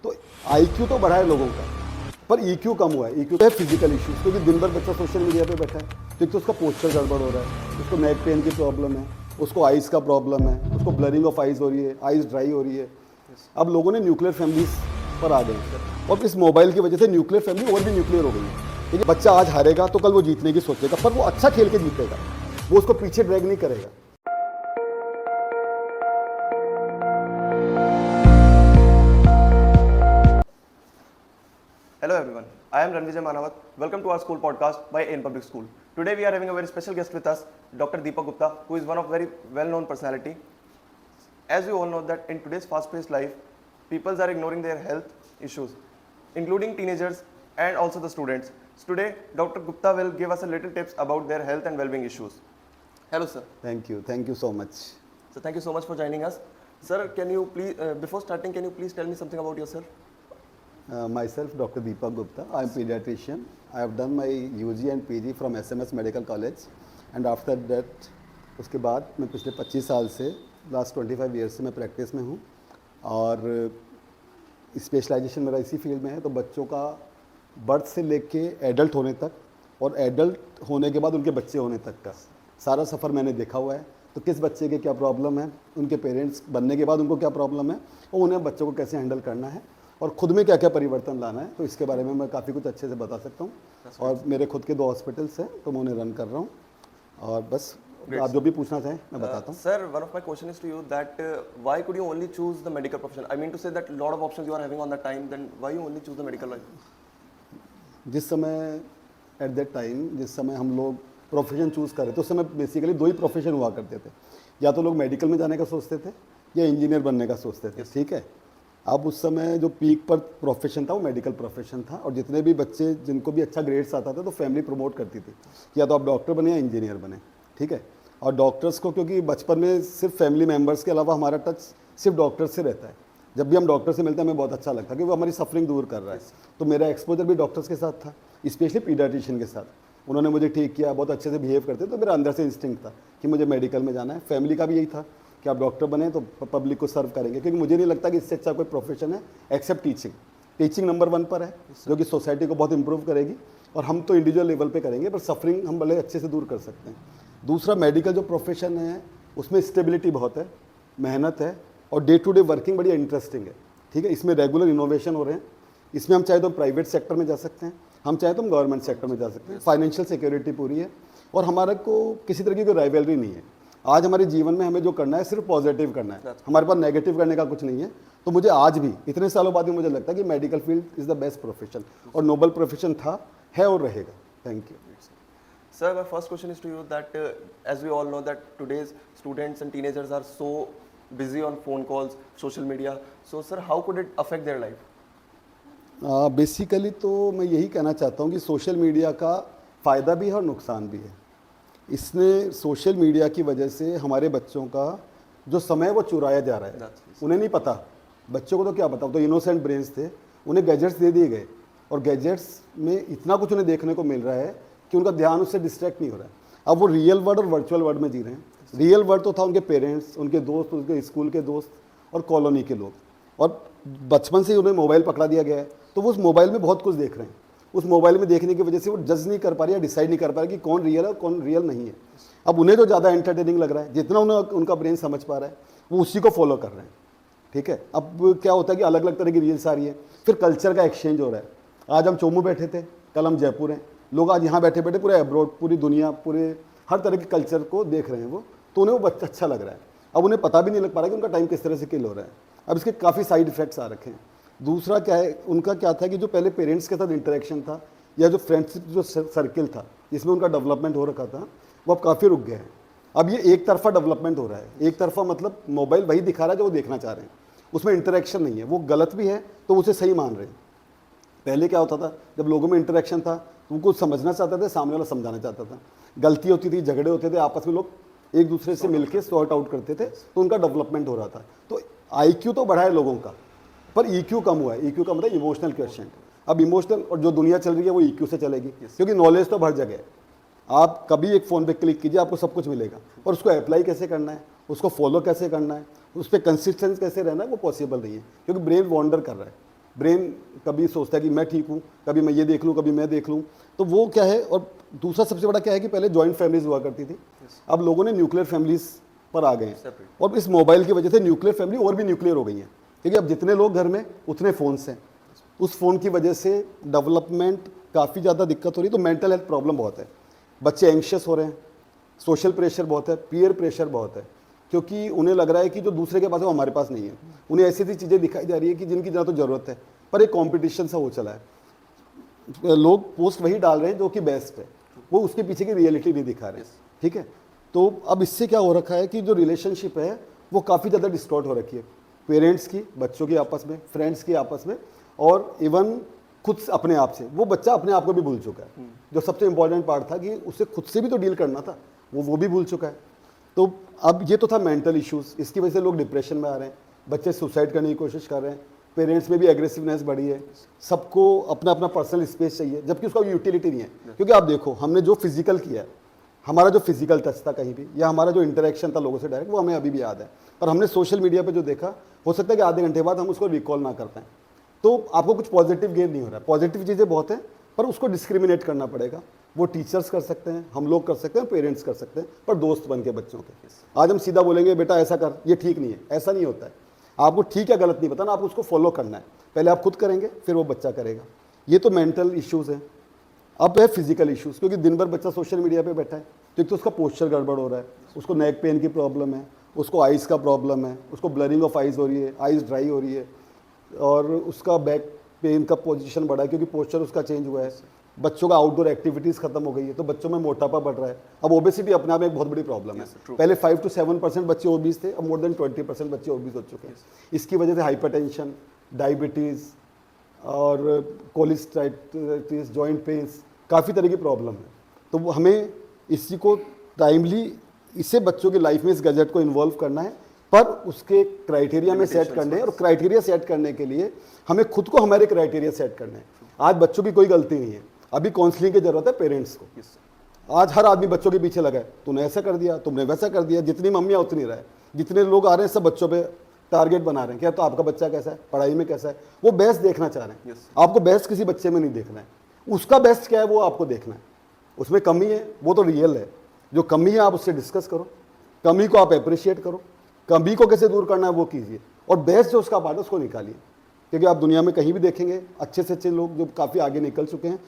तो आईक्यू तो बढ़ा है लोगों का, पर ईक्यू कम हुआ है। ईक्यू है फिजिकल इश्यूज, क्योंकि दिन भर बच्चा सोशल मीडिया पे बैठा है, तो एक तो उसका पोस्चर गड़बड़ हो रहा है, उसको नेक पेन की प्रॉब्लम है, उसको आइज़ का प्रॉब्लम है, उसको ब्लरिंग ऑफ आइज़ हो रही है, आइज़ ड्राई हो रही है। अब लोगों ने न्यूक्लियर फैमिलीज पर आ गए हैं, और इस मोबाइल की वजह से न्यूक्लियर फैमिली और भी न्यूक्लियर हो गई है। क्योंकि बच्चा आज हारेगा तो कल वो जीतने की सोचेगा, पर वो अच्छा खेल के जीतेगा, वो उसको पीछे ड्रैग नहीं करेगा। Hello everyone, I am Ranvijay Manawat. Welcome to our school podcast by AIN Public School. Today we are having a very special guest with us, Dr. Deepak Gupta, who is one of very well-known personality. As we all know that in today's fast-paced life, people are ignoring their health issues, including teenagers and also the students. Today, Dr. Gupta will give us a little tips about their health and well-being issues. Hello sir. Thank you so much. So thank you so much for joining us. Sir, can you please, before starting, can you please tell me something about yourself? Myself, Dr. Deepak Gupta. I am pediatrician. I have done my UG and PG from SMS Medical College, and after that, उसके बाद मैं पिछले 25 साल से last 25 year से मैं practice में हूँ, और स्पेशलाइजेशन मेरा इसी फील्ड में है। तो बच्चों का बर्थ से लेके एडल्ट होने तक, और एडल्ट होने के बाद उनके बच्चे होने तक का सारा सफ़र मैंने देखा हुआ है। तो किस बच्चे के क्या प्रॉब्लम है, उनके पेरेंट्स बनने के बाद उनको क्या प्रॉब्लम है, और उन्हें बच्चों को कैसे हैंडल करना है, और खुद में क्या क्या परिवर्तन लाना है, तो इसके बारे में मैं काफ़ी कुछ अच्छे से बता सकता हूँ। और मेरे खुद के 2 हॉस्पिटल्स हैं, तो मैं उन्हें रन कर रहा हूँ, और बस आप जो भी पूछना चाहें मैं बताता हूँ। Sir, one of my question is to you that why could you only choose the medical profession? I mean to say that lot of options you are having on that time, then why you only choose the medical line? जिस समय at that time, जिस समय हम लोग profession choose कर रहे थे, उस समय बेसिकली 2 ही प्रोफेशन हुआ करते थे। या तो लोग मेडिकल में जाने का सोचते थे, या इंजीनियर बनने का सोचते थे, ठीक है। अब उस समय जो पीक पर प्रोफेशन था वो मेडिकल प्रोफेशन था, और जितने भी बच्चे जिनको भी अच्छा ग्रेड्स आता था तो फैमिली प्रमोट करती थी, या तो आप डॉक्टर बने या इंजीनियर बने, ठीक है। और डॉक्टर्स को, क्योंकि बचपन में सिर्फ फैमिली मेम्बर्स के अलावा हमारा टच सिर्फ डॉक्टर से रहता है, जब भी हम डॉक्टर से मिलते हैं हमें बहुत अच्छा लगता है कि वो हमारी सफरिंग दूर कर रहा है। तो मेरा एक्सपोजर भी डॉक्टर्स के साथ था, स्पेशली पीडियाट्रिशियन के साथ। उन्होंने मुझे ठीक किया, बहुत अच्छे से बिहेव करते, तो मेरा अंदर से इंस्टिंक्ट था कि मुझे मेडिकल में जाना है। फैमिली का भी यही था कि आप डॉक्टर बने तो पब्लिक को सर्व करेंगे, क्योंकि मुझे नहीं लगता कि इससे अच्छा कोई प्रोफेशन है एक्सेप्ट टीचिंग। टीचिंग नंबर 1 पर है, जो कि सोसाइटी को बहुत इंप्रूव करेगी, और हम तो इंडिविजुअल लेवल पे करेंगे, पर सफरिंग हम बड़े अच्छे से दूर कर सकते हैं। दूसरा, मेडिकल जो प्रोफेशन है उसमें स्टेबिलिटी बहुत है, मेहनत है, और डे टू डे वर्किंग बड़ी इंटरेस्टिंग है, ठीक है। इसमें रेगुलर इनोवेशन हो रहे हैं। इसमें हम चाहे तो प्राइवेट सेक्टर में जा सकते हैं, हम चाहे तो हम गवर्नमेंट सेक्टर में जा सकते हैं। फाइनेंशियल सिक्योरिटी पूरी है, और हमारे को किसी तरह की कोई राइवलरी नहीं है। आज हमारे जीवन में हमें जो करना है सिर्फ पॉजिटिव करना है, हमारे पास नेगेटिव करने का कुछ नहीं है। तो मुझे आज भी इतने सालों बाद भी मुझे लगता है कि medical field is the best profession, और नोबल प्रोफेशन था, है और रहेगा। Thank you. Sir, my first question is to you that as we all know that today's students and teenagers are so busy on phone calls, social media. So sir, how could it affect their life? Basically तो मैं यही कहना चाहता हूँ कि social media का फ़ायदा भी है और नुकसान भी है। इसने सोशल मीडिया की वजह से हमारे बच्चों का जो समय वो चुराया जा रहा है। उन्हें नहीं पता, बच्चों को तो क्या पता, तो इनोसेंट ब्रेन्स थे, उन्हें गैजेट्स दे दिए गए, और गैजेट्स में इतना कुछ उन्हें देखने को मिल रहा है कि उनका ध्यान उससे डिस्ट्रैक्ट नहीं हो रहा है। अब वो रियल वर्ल्ड और वर्चुअल वर्ल्ड में जी रहे हैं। रियल वर्ल्ड तो था उनके पेरेंट्स, उनके दोस्त, उनके स्कूल के दोस्त और कॉलोनी के लोग, और बचपन से ही उन्हें मोबाइल पकड़ा दिया गया है, तो वो उस मोबाइल में बहुत कुछ देख रहे हैं। उस मोबाइल में देखने की वजह से वो जज नहीं कर पा रहे या डिसाइड नहीं कर पा रहे कि कौन रियल है और कौन रियल नहीं है। अब उन्हें जो ज़्यादा एंटरटेनिंग लग रहा है, जितना उन्हें उनका ब्रेन समझ पा रहा है, वो उसी को फॉलो कर रहे हैं, ठीक है। अब क्या होता है कि अलग अलग तरह की रील्स आ रही है, फिर कल्चर का एक्सचेंज हो रहा है। आज हम चोमू बैठे थे, कल हम जयपुर हैं, लोग आज यहाँ बैठे बैठे पूरे अब्रॉड, पूरी दुनिया, पूरे हर तरह के कल्चर को देख रहे हैं वो, तो उन्हें वो अच्छा लग रहा है। अब उन्हें पता भी नहीं लग पा रहा कि उनका टाइम किस तरह से किल हो रहा है। अब इसके काफ़ी साइड इफेक्ट्स आ रखे हैं। दूसरा क्या है, उनका क्या था कि जो पहले पेरेंट्स के साथ इंटरेक्शन था, या जो फ्रेंडशिप जो सर्किल था जिसमें उनका डेवलपमेंट हो रखा था, वो अब काफ़ी रुक गया है। अब ये एक तरफा डेवलपमेंट हो रहा है। एक तरफा मतलब मोबाइल वही दिखा रहा है जो वो देखना चाह रहे हैं, उसमें इंटरेक्शन नहीं है। वो गलत भी है तो उसे सही मान रहे हैं। पहले क्या होता था, जब लोगों में इंटरेक्शन था तो उनको समझना चाहते थे, सामने वाला समझाना चाहता था, गलती होती थी, झगड़े होते थे, आपस में लोग एक दूसरे से मिलकर सॉर्ट आउट करते थे, तो उनका डेवलपमेंट हो रहा था। तो आईक्यू तो बढ़ा है लोगों का, पर ईक्यू कम हुआ है। ईक्यू का मतलब इमोशनल क्वेश्चन। अब इमोशनल और जो दुनिया चल रही है वो ईक्यू से चलेगी, क्योंकि नॉलेज तो हर जगह है। आप कभी एक फ़ोन पे क्लिक कीजिए, आपको सब कुछ मिलेगा, और उसको अप्लाई कैसे करना है, उसको फॉलो कैसे करना है, उस पर कंसिस्टेंस कैसे रहना है, वो पॉसिबल नहीं है, क्योंकि ब्रेन वॉन्डर कर रहा है। ब्रेन कभी सोचता है कि मैं ठीक हूँ, कभी मैं ये देख लूँ, कभी मैं देख लूँ। तो वो क्या है, और दूसरा सबसे बड़ा क्या है कि पहले जॉइंट फैमिलीज हुआ करती थी, अब लोगों ने न्यूक्लियर फैमिलीज पर आ गए हैं। Separate. और इस मोबाइल की वजह से न्यूक्लियर फैमिली और भी न्यूक्लियर हो गई हैं, क्योंकि अब जितने लोग घर में उतने फ़ोन्स हैं। उस फ़ोन की वजह से डेवलपमेंट काफ़ी ज़्यादा दिक्कत हो रही है, तो मेंटल हेल्थ प्रॉब्लम बहुत है, बच्चे एंग्शियस हो रहे हैं, सोशल प्रेशर बहुत है, पीयर प्रेशर बहुत है, क्योंकि उन्हें लग रहा है कि जो दूसरे के पास है वो हमारे पास नहीं है। उन्हें ऐसी ऐसी चीज़ें दिखाई जा रही है कि जिनकी ज़्यादा तो ज़रूरत है, पर एक कॉम्पिटिशन सा हो चला है। लोग पोस्ट वही डाल रहे हैं जो कि बेस्ट है, वो उसके पीछे की रियलिटी नहीं दिखा रहे हैं। ठीक है, तो अब इससे क्या हो रखा है कि जो रिलेशनशिप है वो काफ़ी ज़्यादा डिस्टॉर्ट हो रखी है, पेरेंट्स की बच्चों की आपस में, फ्रेंड्स की आपस में, और इवन खुद से अपने आप से। वो बच्चा अपने आप को भी भूल चुका है, जो सबसे इंपॉर्टेंट पार्ट था कि उसे खुद से भी तो डील करना था, वो भी भूल चुका है। तो अब ये तो था मेंटल इश्यूज, इसकी वजह से लोग डिप्रेशन में आ रहे हैं, बच्चे सुसाइड करने की कोशिश कर रहे हैं, पेरेंट्स में भी एग्रेसिवनेस बढ़ी है, सबको अपना अपना पर्सनल स्पेस चाहिए, जबकि उसका यूटिलिटी नहीं है। क्योंकि आप देखो, हमने जो फिजिकल किया है, हमारा जो फिजिकल टच था कहीं भी, या हमारा जो इंटरेक्शन था लोगों से डायरेक्ट, वो हमें अभी भी याद है। पर हमने सोशल मीडिया पे जो देखा, हो सकता है कि आधे घंटे बाद हम उसको रिकॉल ना कर पाएं। तो आपको कुछ पॉजिटिव गेन नहीं हो रहा है, पॉजिटिव चीज़ें बहुत हैं, पर उसको डिस्क्रिमिनेट करना पड़ेगा। वो टीचर्स कर सकते हैं, हम लोग कर सकते हैं, पेरेंट्स कर सकते हैं, पर दोस्त बन के बच्चों के। आज हम सीधा बोलेंगे बेटा ऐसा कर, ये ठीक नहीं है, ऐसा नहीं होता है। आपको ठीक या गलत नहीं बताना, आपको उसको फॉलो करना है। पहले आप खुद करेंगे, फिर वो बच्चा करेगा। ये तो मेंटल इश्यूज़ हैं। अब है फिजिकल इश्यूज़, क्योंकि दिन भर बच्चा सोशल मीडिया पे बैठा है, तो एक तो उसका पोस्चर गड़बड़ हो रहा है, उसको नेक पेन की प्रॉब्लम है, उसको आइज़ का प्रॉब्लम है, उसको ब्लरिंग ऑफ आइज़ हो रही है, आइज़ ड्राई हो रही है, और उसका बैक पेन का पोजीशन बढ़ा है क्योंकि पोस्चर उसका चेंज हुआ है। बच्चों का आउटडोर एक्टिविटीज़ खत्म हो गई है, तो बच्चों में मोटापा बढ़ रहा है। अब ओबेसिटी अपने आप में एक बहुत बड़ी प्रॉब्लम है। पहले 5 to 7% बच्चे ओबीस थे, अब मोर देन 20% बच्चे ओबीस हो चुके हैं। इसकी वजह से हाइपरटेंशन, डायबिटीज़ और कोलेस्ट्राइटिस, जॉइंट पेन्स, काफ़ी तरह की प्रॉब्लम है। तो वो हमें इसी को टाइमली, इससे बच्चों की लाइफ में इस गैजेट को इन्वॉल्व करना है, पर उसके क्राइटेरिया में सेट करने हैं। और क्राइटेरिया सेट करने के लिए हमें खुद को हमारे क्राइटेरिया सेट करने हैं। आज बच्चों की कोई गलती नहीं है, अभी काउंसलिंग की जरूरत है पेरेंट्स को। आज हर आदमी बच्चों के पीछे लगा है, तूने ऐसा कर दिया, तुमने वैसा कर दिया। जितनी मम्मियाँ उतनी रहे, जितने लोग आ रहे हैं सब बच्चों पे टारगेट बना रहे हैं। क्या तो आपका बच्चा कैसा है, पढ़ाई में कैसा है, वो बेस्ट देखना चाह रहे हैं। आपको बेस्ट किसी बच्चे में नहीं देखना है, उसका बेस्ट क्या है वो आपको देखना है। उसमें कमी है वो तो रियल है, जो कमी है आप उससे डिस्कस करो, कमी को आप अप्रिशिएट करो, कमी को कैसे दूर करना है वो कीजिए, और बेस्ट जो उसका पार्ट है उसको निकालिए। क्योंकि आप दुनिया में कहीं भी देखेंगे, अच्छे से अच्छे लोग जो काफ़ी आगे निकल चुके हैं,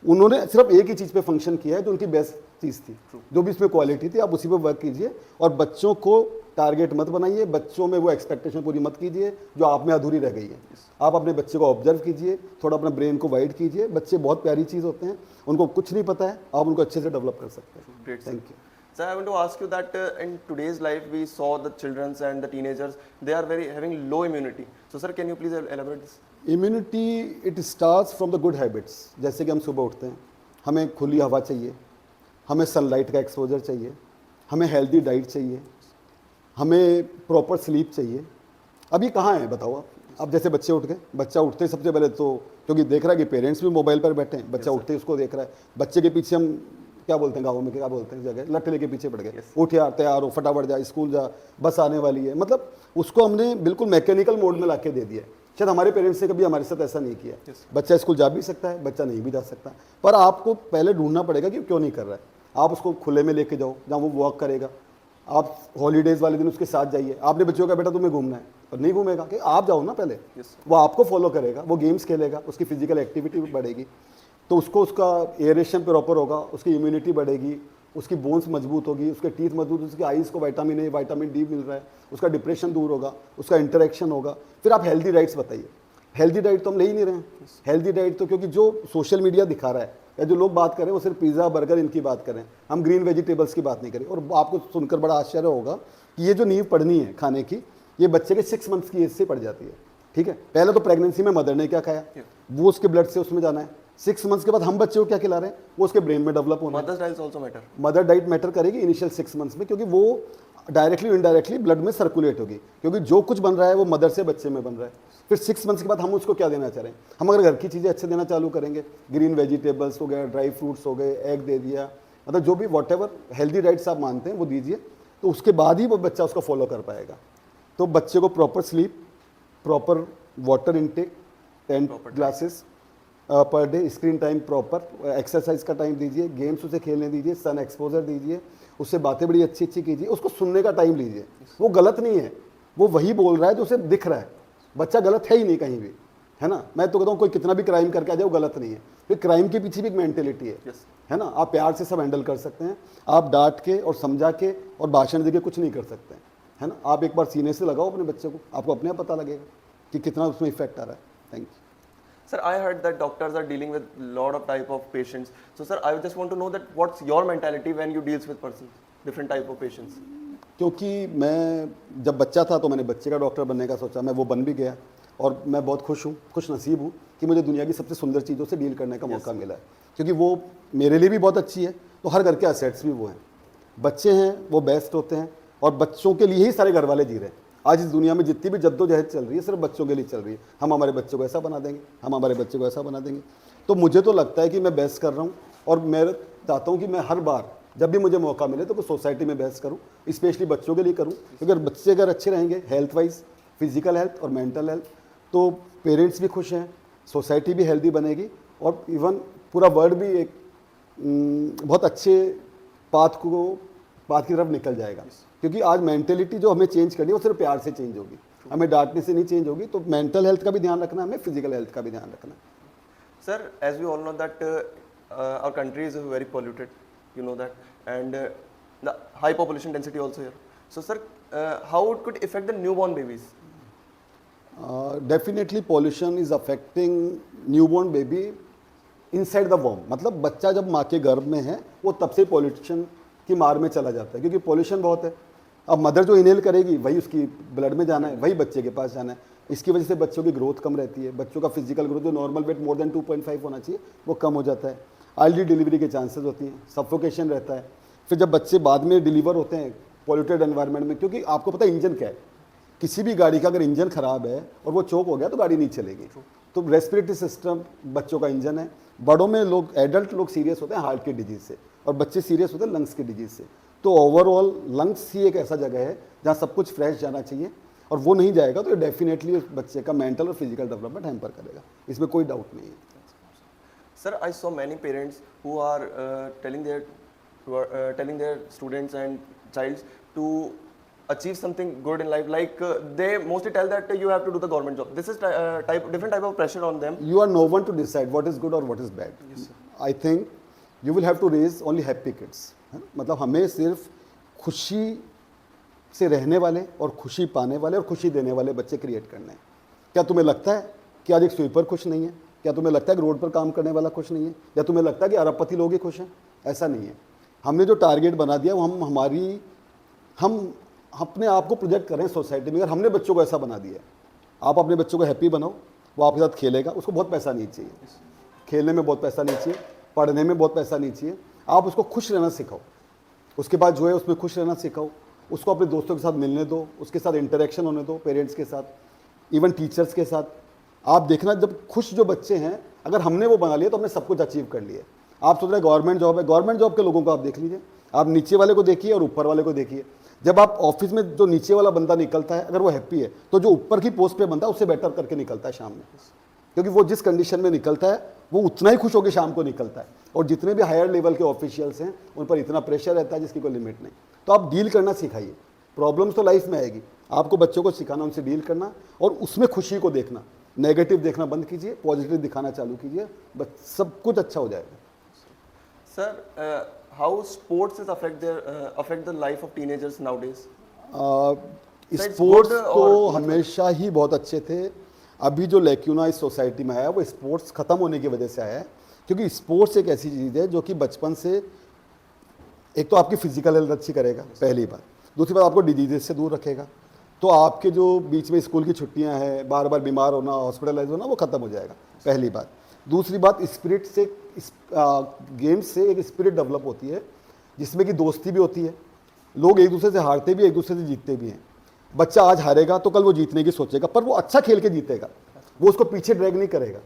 उन्होंने सिर्फ एक ही चीज़ पे फंक्शन किया है जो उनकी बेस्ट चीज़ थी, जो भी इसमें क्वालिटी थी। आप उसी पे वर्क कीजिए, और बच्चों को टारगेट मत बनाइए, बच्चों में वो एक्सपेक्टेशन पूरी मत कीजिए जो आप में अधूरी रह गई है। आप अपने बच्चे को ऑब्जर्व कीजिए, थोड़ा अपना ब्रेन को वाइड कीजिए। बच्चे बहुत प्यारी चीज़ होते हैं, उनको कुछ नहीं पता है, आप उनको अच्छे से डेवलप कर सकते हैं। Thank you. Sir, I want to ask you that in today's life, we saw the children and the teenagers, they are having low immunity. So, sir, can you please elaborate this? Immunity it starts from the good habits. जैसे कि हम सुबह उठते हैं, हमें खुली हवा चाहिए, हमें सनलाइट का एक्सपोजर चाहिए, हमें हेल्दी डाइट चाहिए, हमें प्रॉपर स्लीप चाहिए। अब ये कहाँ है बताओ आप? अब जैसे बच्चे उठ गए, बच्चा उठते ही सबसे पहले तो, क्योंकि देख रहा है कि पेरेंट्स भी मोबाइल पर बैठे हैं, बच्चा उठते ही उसको देख रहा है। बच्चे के पीछे हम क्या बोलते हैं, गाँव में क्या बोलते हैं, जगह लट लेके पीछे पड़ गए। उठ यार, तैयार हो, फटाफट जा, स्कूल जा, बस आने वाली है। मतलब उसको हमने बिल्कुल मैकेनिकल मोड में ला के दे दिया है। शायद हमारे पेरेंट्स ने कभी हमारे साथ ऐसा नहीं किया। बच्चा स्कूल जा भी सकता है, बच्चा नहीं भी जा सकता, पर आपको पहले ढूंढना पड़ेगा कि क्यों नहीं कर रहा है। आप उसको खुले में लेके जाओ, जहाँ वो वॉक करेगा। आप हॉलीडेज वाले दिन उसके साथ जाइए। आपने बच्चों का बेटा तुम्हें घूमना है, पर नहीं घूमेगा, कि आप जाओ ना पहले। वो आपको फॉलो करेगा, वो गेम्स खेलेगा, उसकी फिजिकल एक्टिविटी बढ़ेगी, तो उसको उसका एयरेशन प्रॉपर होगा, उसकी इम्यूनिटी बढ़ेगी, उसकी बोन्स मजबूत होगी, उसके टीथ मजबूत, उसकी आइज़ को विटामिन ए, विटामिन डी मिल रहा है, उसका डिप्रेशन दूर होगा, उसका इंटरेक्शन होगा। फिर आप हेल्दी डाइट्स बताइए। हेल्दी डाइट तो हम ले ही नहीं रहे हैं। हेल्दी डाइट तो क्योंकि जो सोशल मीडिया दिखा रहा है या जो लोग बात कर रहे हैं वो सिर्फ पिज़्ज़ा बर्गर इनकी बात करें, हम ग्रीन वेजिटेबल्स की बात नहीं करें। और आपको सुनकर बड़ा आश्चर्य होगा कि ये जो नींव पढ़नी है खाने की, ये बच्चे के 6 मंथ्स की एज से पड़ जाती है। ठीक है, पहले तो प्रेगनेंसी में मदर ने क्या खाया वो उसके ब्लड से उसमें जाना है। 6 मंथ्स के बाद हम बच्चे को क्या खिला रहे हैं वो उसके ब्रेन में डेवलप होना है। Mother's diet also matter. Mother diet matter करेगी इनिशियल 6 मंथ्स में, क्योंकि वो डायरेक्टली इनडायरेक्टली ब्लड में सर्कुलेट होगी, क्योंकि जो कुछ बन रहा है वो मदर से बच्चे में बन रहा है। फिर 6 मंथ्स के बाद हम उसको क्या देना चाह रहे हैं? हम अगर घर की चीज़ें अच्छे देना चालू करेंगे, ग्रीन वेजिटेबल्स हो गए, ड्राई फ्रूट्स हो गए, एग दे दिया, मतलब जो भी वॉट हेल्दी डाइट्स आप मानते हैं वो दीजिए, तो उसके बाद ही वो बच्चा उसको फॉलो कर पाएगा। तो बच्चे को proper sleep, proper water intake, 10 glasses per day, screen time proper, exercise का टाइम दीजिए, गेम्स उसे खेलने दीजिए, सन एक्सपोजर दीजिए, उससे बातें बड़ी अच्छी अच्छी कीजिए, उसको सुनने का टाइम लीजिए। वो गलत नहीं है, वो वही बोल रहा है जो उसे दिख रहा है। बच्चा गलत है ही नहीं कहीं भी, है ना। मैं तो कहता हूँ कोई कितना भी क्राइम करके आ जाए वो गलत नहीं है, फिर क्राइम के पीछे भी एक मेंटेलिटी है Yes. है ना। आप प्यार से सब हैंडल कर सकते हैं, आप डांट के और समझा के और भाषण देके कुछ नहीं कर सकते हैं, है ना। आप एक बार सीने से लगाओ अपने बच्चे को, आपको अपने आप पता लगेगा कि कितना उसमें इफेक्ट आ रहा है। Thank you. Sir, I heard that doctors are dealing with lot of type of patients. So, sir, I just want to know that what's your mentality when you deals with persons, different type of patients. क्योंकि मैं जब बच्चा था तो मैंने बच्चे का doctor बनने का सोचा, मैं वो बन भी गया और मैं बहुत खुश हूँ, खुश नसीब हूँ कि मुझे दुनिया की सबसे सुंदर चीज़ों से डील करने का मौका मिला है, क्योंकि वो मेरे लिए भी बहुत अच्छी है, तो हर घर के असेट्स भी वो हैं। बच्चे हैं वो बेस्ट होते हैं और बच्चों के लिए ही सारे घर वाले जी रहे हैं। आज इस दुनिया में जितनी भी जद्दोजहद चल रही है सिर्फ बच्चों के लिए चल रही है। हम हमारे बच्चों को ऐसा बना देंगे, हम हमारे बच्चे को ऐसा बना देंगे। तो मुझे तो लगता है कि मैं बेस्ट कर रहा हूँ और मैं चाहता हूँ कि मैं हर बार जब भी मुझे मौका मिले तो मैं सोसाइटी में बेस्ट करूँ, स्पेशली बच्चों के लिए करूँ, क्योंकि बच्चे अगर अच्छे रहेंगे हेल्थ वाइज, फिजिकल हेल्थ और मेंटल हेल्थ, तो पेरेंट्स भी खुश हैं, सोसाइटी भी हेल्दी बनेगी और इवन पूरा वर्ल्ड भी एक बहुत अच्छे पाथ की तरफ निकल जाएगा। क्योंकि आज मेंटेलिटी जो हमें चेंज करनी है वो सिर्फ प्यार से चेंज होगी, हमें डांटने से नहीं चेंज होगी। तो मेंटल हेल्थ का भी ध्यान रखना है, हमें फिजिकल हेल्थ का भी ध्यान रखना है। Sir, as we all know that our country is very polluted, you know that, and the high population density also here. So, sir, how it could affect the newborn babies? Definitely pollution is affecting newborn baby inside the वॉर्म। मतलब बच्चा जब माँ के गर्भ में है वो तब से पॉल्यूशन की मार में चला जाता है, क्योंकि पॉल्यूशन बहुत है। अब मदर जो इनहेल करेगी वही उसकी ब्लड में जाना है, वही बच्चे के पास जाना है। इसकी वजह से बच्चों की ग्रोथ कम रहती है, बच्चों का फिजिकल ग्रोथ जो नॉर्मल वेट मोर देन 2.5 होना चाहिए वो कम हो जाता है। अर्ली डिलीवरी के चांसेस होती हैं, सफोकेशन रहता है। फिर जब बच्चे बाद में डिलीवर होते हैं पॉल्यूटेड एनवायरनमेंट में, क्योंकि आपको पता है इंजन क्या है, किसी भी गाड़ी का अगर इंजन खराब है और वो चोक हो गया तो गाड़ी नहीं चलेगी। तो रेस्पिरेटरी सिस्टम बच्चों का इंजन है। बड़ों में लोग, एडल्ट लोग सीरियस होते हैं हार्ट की डिजीज से और बच्चे सीरियस होते हैं लंग्स की डिजीज से। तो ओवरऑल लंग्स ही एक ऐसा जगह है जहाँ सब कुछ फ्रेश जाना चाहिए, और वो नहीं जाएगा तो ये डेफिनेटली उस बच्चे का मेंटल और फिजिकल डेवलपमेंट हैम्पर करेगा, इसमें कोई डाउट नहीं है। Sir, I saw many parents who are telling their students and childs to achieve something good in life. Like they mostly tell that you have to do the government job. This is different type of pressure on them. You are no one to decide what is good or what is bad. Yes, sir. I think you will have to raise only happy kids. मतलब हमें सिर्फ खुशी से रहने वाले और खुशी पाने वाले और खुशी देने वाले बच्चे क्रिएट करने हैं। क्या तुम्हें लगता है कि आज एक स्वीपर खुश नहीं है? क्या तुम्हें लगता है कि रोड पर काम करने वाला खुश नहीं है? या तुम्हें लगता है कि अरबपति लोग ही खुश हैं? ऐसा नहीं है। हमने जो टारगेट बना दिया वो हम अपने आप को प्रोजेक्ट कर रहे हैं सोसाइटी में। अगर हमने बच्चों को ऐसा बना दिया, आप अपने बच्चों को हैप्पी बनाओ, वो आपके साथ खेलेगा, उसको बहुत पैसा नहीं चाहिए, खेलने में बहुत पैसा नहीं चाहिए, पढ़ने में बहुत पैसा नहीं चाहिए। आप उसको खुश रहना सिखाओ, उसके बाद जो है उसमें खुश रहना सिखाओ, उसको अपने दोस्तों के साथ मिलने दो, उसके साथ इंटरेक्शन होने दो, पेरेंट्स के साथ, इवन टीचर्स के साथ। आप देखना जब खुश जो बच्चे हैं, अगर हमने वो बना लिया तो हमने सब कुछ अचीव कर लिया। आप सोच रहे गवर्नमेंट जॉब है, गवर्नमेंट जॉब के लोगों को आप देख लीजिए, आप नीचे वाले को देखिए और ऊपर वाले को देखिए। जब आप ऑफिस में जो नीचे वाला बंदा निकलता है, अगर वो हैप्पी है तो जो ऊपर की पोस्ट पे बंदा उससे बेटर करके निकलता है शाम में, क्योंकि वो जिस कंडीशन में निकलता है वो उतना ही खुश होकर शाम को निकलता है। और जितने भी हायर लेवल के ऑफिशियल्स हैं उन पर इतना प्रेशर रहता है जिसकी कोई लिमिट नहीं। तो आप डील करना सिखाइए। प्रॉब्लम्स तो लाइफ में आएगी, आपको बच्चों को सिखाना, उनसे डील करना और उसमें खुशी को देखना। नेगेटिव देखना बंद कीजिए, पॉजिटिव दिखाना चालू कीजिए, बस सब कुछ अच्छा हो जाएगा। Sir, how sports is affect the life of teenagers nowadays? Sports तो हमेशा ही बहुत अच्छे थे। अभी जो लैक्यूना इस सोसाइटी में आया वो स्पोर्ट्स ख़त्म होने की वजह से आया है, क्योंकि स्पोर्ट्स एक ऐसी चीज़ है जो कि बचपन से एक तो आपकी फिजिकल हेल्थ अच्छी करेगा, पहली बात। दूसरी बात आपको डिजीजेस से दूर रखेगा। तो आपके जो बीच में स्कूल की छुट्टियां हैं, बार बार बीमार होना, हॉस्पिटलाइज होना, वो ख़त्म हो जाएगा, पहली बात। दूसरी बात, स्पिरिट से, गेम्स से एक स्पिरिट डेवलप होती है जिसमें कि दोस्ती भी होती है। लोग एक दूसरे से हारते भी, एक दूसरे से जीतते भी हैं। बच्चा आज हारेगा तो कल वो जीतने की सोचेगा, पर वो अच्छा खेल के जीतेगा, वो उसको पीछे ड्रैग नहीं करेगा।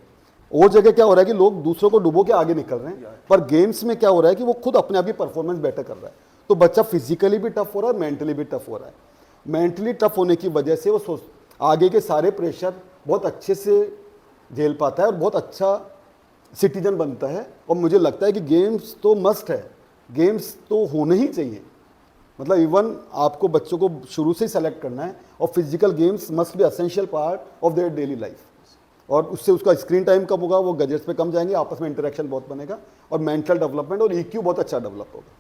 और जगह क्या हो रहा है कि लोग दूसरों को डुबो के आगे निकल रहे हैं, पर गेम्स में क्या हो रहा है कि वो खुद अपने आप ही परफॉर्मेंस बेटर कर रहा है। तो बच्चा फिजिकली भी टफ हो रहा है, मेंटली भी टफ हो रहा है। मेंटली टफ होने की वजह से वो आगे के सारे प्रेशर बहुत अच्छे से झेल पाता है और बहुत अच्छा सिटीजन बनता है। और मुझे लगता है कि गेम्स तो मस्ट है, गेम्स तो होने ही चाहिए। मतलब इवन आपको बच्चों को शुरू से ही सेलेक्ट करना है, और physical games must be essential part of their daily life. और उससे उसका स्क्रीन टाइम कम होगा, वो गैजेट्स पे कम जाएंगे, आपस में इंटरेक्शन बहुत बनेगा, और मेंटल डेवलपमेंट और EQ बहुत अच्छा डेवलप होगा।